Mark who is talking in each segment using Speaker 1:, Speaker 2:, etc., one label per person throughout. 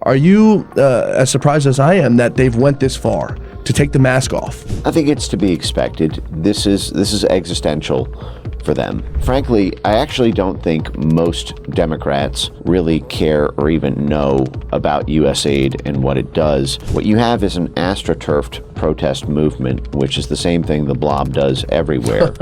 Speaker 1: Are you as surprised as I am that they've went this far to take the mask off?
Speaker 2: I think it's to be expected. This is existential for them. Frankly, I actually don't think most Democrats really care or even know about USAID and what it does. What you have is an astroturfed protest movement, which is the same thing the blob does everywhere.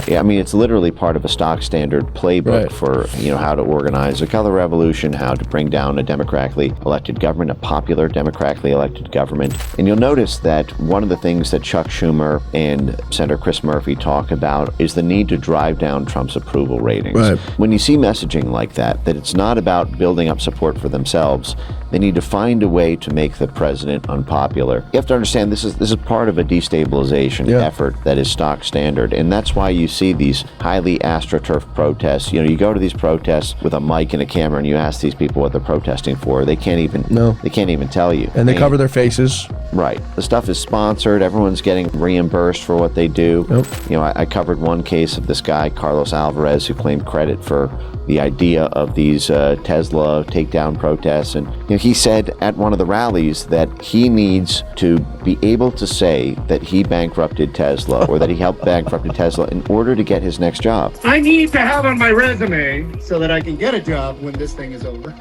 Speaker 2: Yeah, I mean, it's literally part of a stock standard playbook for, how to organize a color revolution, how to bring down a democratically elected government, a popular democratically elected government. And you'll notice that one of the things that Chuck Schumer and Senator Chris Murphy talk about is the need to drive down Trump's approval ratings. Right. When you see messaging like that it's not about building up support for themselves, they need to find a way to make the president unpopular. You have to understand this is part of a destabilization effort that is stock standard, and that's why you see these highly astroturf protests. You go to these protests with a mic and a camera, and you ask these people what they're protesting for. They can't even tell you.
Speaker 1: And they cover their faces.
Speaker 2: Right. The stuff is sponsored. Everyone's getting reimbursed for what they do. Yep. I covered one case of this guy, Carlos Alvarez, who claimed credit for the idea of these Tesla takedown protests. And he said at one of the rallies that he needs to be able to say that he bankrupted Tesla or that he helped bankrupted Tesla in order to get his next job.
Speaker 3: I need to have on my resume, so that I can get a job when this thing is over,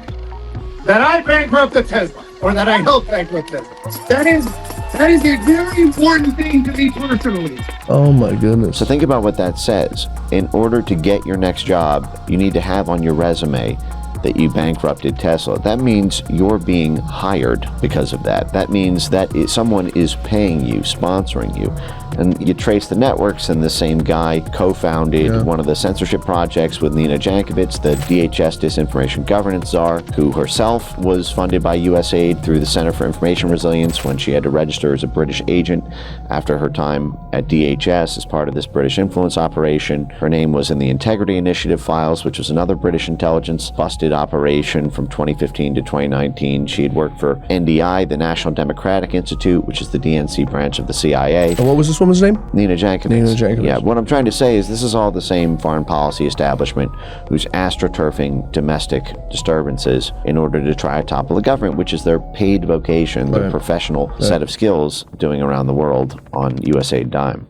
Speaker 3: that I bankrupted Tesla or that I helped bankrupt Tesla. That is a very important thing to me personally.
Speaker 1: Oh my goodness.
Speaker 2: So think about what that says. In order to get your next job, you need to have on your resume that you bankrupted Tesla. That means you're being hired because of that. That means that someone is paying you, sponsoring you. And you trace the networks, and the same guy co-founded one of the censorship projects with Nina Jankovic, the DHS Disinformation Governance Czar, who herself was funded by USAID through the Center for Information Resilience when she had to register as a British agent after her time at DHS as part of this British influence operation. Her name was in the Integrity Initiative files, which was another British intelligence busted operation from 2015 to 2019. She had worked for NDI, the National Democratic Institute, which is the DNC branch of the CIA.
Speaker 1: And what was this woman's name?
Speaker 2: Nina Jankovic.
Speaker 1: Nina Jankovic.
Speaker 2: Yeah, what I'm trying to say is this is all the same foreign policy establishment who's astroturfing domestic disturbances in order to try to topple the government, which is their paid vocation, their professional set of skills doing around the world on USAID dime.